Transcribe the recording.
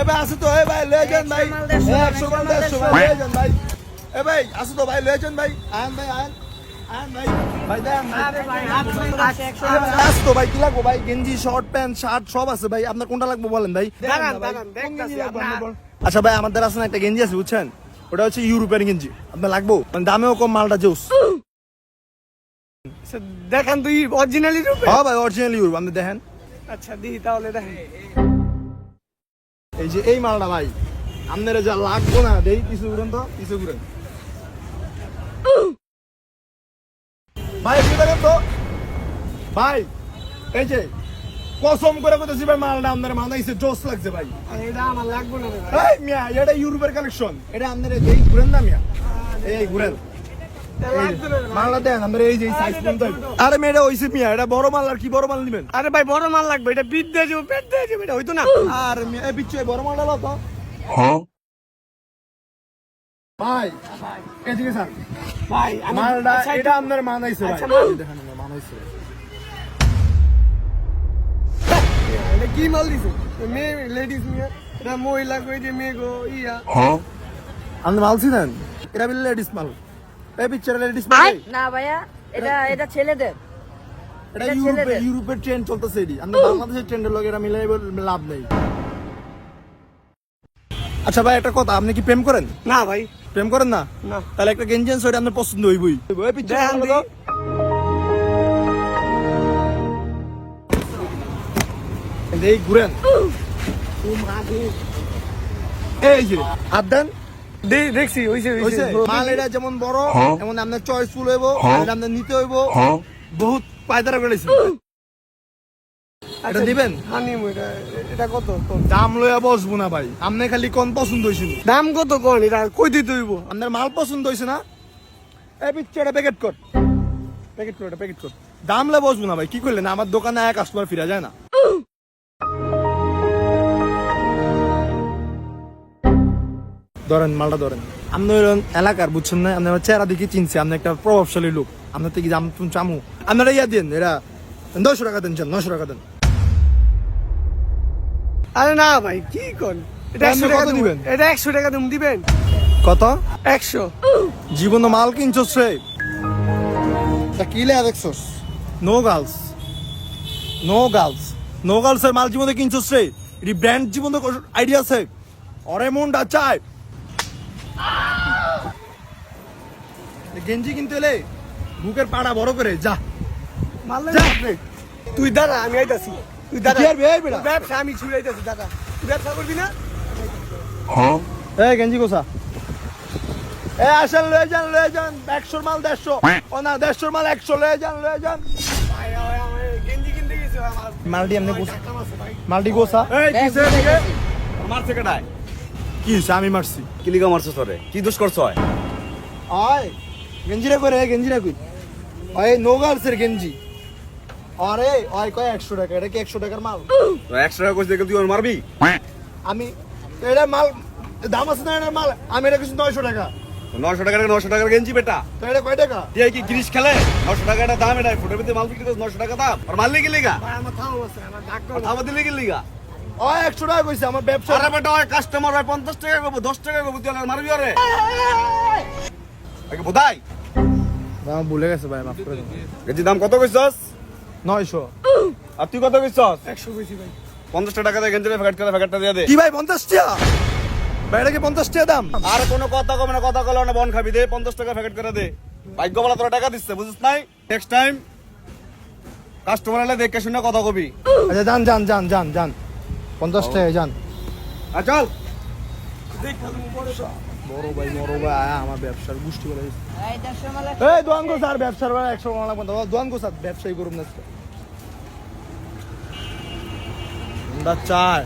ভাই আছে তো, ভাই লয়ে যান ভাই, 100 মাল 150 ভাই লয়ে যান ভাই। ভাই আছে তো ভাই লয়ে যান ভাই, আন ভাই আন ভাই, ভাই দেন ভাই আছে তো ভাই, কি লাগবো ভাই? গেঞ্জি, শর্ট প্যান্ট, শার্ট সব আছে ভাই, আপনার কোনটা লাগবে বলেন ভাই। আচ্ছা ভাই, আমাদের আছে না একটা গেঞ্জি আছে বুঝছেন, ওটা হচ্ছে ইউরোপের গেঞ্জি, আপনার লাগবো? মানে দামেও কম, মালটা জোস। দেখান তুই অরিজিনালি রূপে। হ্যাঁ ভাই অরিজিনাল ইউরোপ, আপনি দেখেন। আচ্ছা দিই তাহলে দেখেন। এই যে এই মালটা ভাই, আপনারা যা লাগবো না দেই, কিছু ঘুরেন তো, কিছু ঘুরেন ভাই, একটু দেখেন তো ভাই। এই যে কসম করে বলতেছি ভাই, মালটা আপনার মানাইছে, জোস লাগছে ভাই। আর এটা আমার লাগবে না রে ভাই। এই মিয়া, এটা ইউরোপের কালেকশন, এটা আপনারা দেই ঘুরেন না মিয়া, এই ঘুরেন মালটা দেন আমরা, এই যে সাইজ পর্যন্ত। আরে মেয়েটা হইছে মিয়া, এটা বড় মাল, আর কি বড় মাল নিবেন? আরে ভাই বড় মাল লাগবে, এটা বিট দিয়ে যাবো, পেট দিয়ে যাবো, এটা হইতো না। আর মেয়ে বিচ্ছু বড় মালটা লো তো। হ্যাঁ ভাই, এদিকে স্যার ভাই মালটা আচ্ছা, এটা আপনার মানাইছে ভাই, আচ্ছা, মাল- দেখেন না মানাইছে। এটা কি মাল দিছে? মেয়ে লেডিস নিয়ে, এটা মহিলা কই যে মেয়ে গো ইয়া। আপনি মাল ছিলেন, এটা বিল লেডিস মাল, এই পিকচার লেডিস মাল। না ভাইয়া, এটা ছেলেদের। এটা এটা ইউরোপে, ছেলেদের। ইউরোপের ট্রেন্ড চলতেছে, এডি আমরা বাংলাদেশের ট্রেন্ডের লগে এটা মিলাই লাভ নেই। আচ্ছা ভাই একটা কথা, আপনি কি প্রেম করেন? না ভাই প্রেম করেন না? না। তাহলে একটা গেঞ্জি আনছে, ওটা আপনার পছন্দ হইবই। এই পিকচার দেখান দিই। এই ঘুরেন, এই যে হাত দেন। দেখছি হইছে হইছে? হইছে। মাল এটা যেমন বড়, এমন আপনার চয়েসফুল হইব, এটা আপনার নিতে হইব, বহুত পায়দারা করেছে। এটা দিবেন? হানি এটা এটা কত? দাম লইয়া বসবো না ভাই, আপনি খালি কোন পছন্দ হয়েছিল, দাম কত কোন? এটা কই দিতে হইব? আপনার মাল পছন্দ হয়েছে না? এই পিকচার এটা প্যাকেট কর, প্যাকেট কর, এটা প্যাকেট কর। দাম লয়ে বসবো না ভাই, কি করলেন? আমার দোকানে এক কাস্টমার ফিরা যায় না। ধরেন মালটা ধরেন, আপনি এলাকার বুঝছেন না, আপনার চেহারা দেখি চিনছে, আপনি একটা প্রভাবশালী লোক, আপনার থেকে জাম চামু, আপনারা ইয়া দেন, এরা 900 টাকা দেন, 900 টাকা দেন। আরে না ভাই কি কোন? এটা আপনি 100 টাকা কত দিবেন? দিবেন? এটা 100 টাকা তুমি দিবেন? কত? 100। জীবন মাল কিনছস রে, তা কি লে দেখছস? No girls, no girls, no গার্লসের মাল জীবনে কিনছস রে, এটি ব্র্যান্ড জীবনে আইডিয়া আছে, অরে মুন্ডা চাই। গেঞ্জি কিনতে এলে বুকের পাড়া বড় করে যা। মারলে যা। না। তুই দাঁড়া, আমি আইতাছি। তুই দাঁড়া। কি আর বে, এই বেটা? ব্যবসা আমি ছুড়াইতাছি দাদা। তুই ব্যবসা করবি না? এই গেঞ্জি কোসা, এ আসেন লয়ে যান, লয়ে যান, 100 মাল 150, ও না 150 মাল 100, লয়ে যান, লয়ে যান। ভাই আমার গেঞ্জি কিনতে গেছে আমার। মালটি এমনি গোসা, কাম আছে ভাই। মালটি গোসা। এই ব্যাগ কিসে বুঝে এদিকে? গেছি। মারছে কেডায়? কি হইছে? আমি মারছি। কি লিগা মারছিস তোরে? কি দোষ করছ হয়? আয় গেঞ্জিরা করে, গেঞ্জিরা কই? ওই নো গার্লসের গেঞ্জি। আরে ওই কয় 100 টাকা, এটা কি 100 টাকার মাল? তো 100 টাকা কইছিস দেখে তুই ওর মারবি? আমি এটা মাল দাম আছে না, এটা মাল আমি এটা কিছু 900 টাকা। 900 টাকা 900 টাকার গেঞ্জি বেটা। তো এটা কয় টাকা? তুই কি গ্রিস খেলে? 900 টাকা এটা দাম, এটা ফুটের ভিতরে মাল বিক্রি করছিস 900 টাকা দাম। আর মারলি কি লিগা? ভাই আমার থাম আছে, আমার ডাক আর থামা দিলি কি লিগা? ওই 100 টাকা কইছে, আমার ব্যবসা। আরে বেটা ওই কাস্টমার হয় 50 টাকা কইবো, 10 টাকা কইবো, তুই আর মারবি আরে? আগে বোধাই দাম ভুলে গেছে ভাই, মাফ করে দিন। গেঞ্জি দাম কত কইছস? 900। আর তুই কত কইছস? 100 কইছি ভাই। 50 টাকা দিয়ে গেঞ্জিটা প্যাকেট করে প্যাকেটটা দিয়ে দে। কি ভাই 50 টাকা? ভাই এটা কি 50 টাকা দাম? আর কোনো কথা কবে না, কথা কইলো না, বন খাবি দে, 50 টাকা প্যাকেট করে দে। ভাগ্য বলা তোরা টাকা দিচ্ছে, বুঝছিস নাই? নেক্সট টাইম কাস্টমার এলে দেখে শুনে কথা কবি। আচ্ছা যান যান যান যান যান, 50 টাকা যান। আর চল। বড় ভাই আয়া আমার ব্যবসার গোষ্ঠী বলে দিছে। এই 150 মাল এই দোয়ান গো স্যার, ব্যবসার 100 টাকা লাগবে, দোয়ান গো স্যার, ব্যবসায়ী করুন না। চায়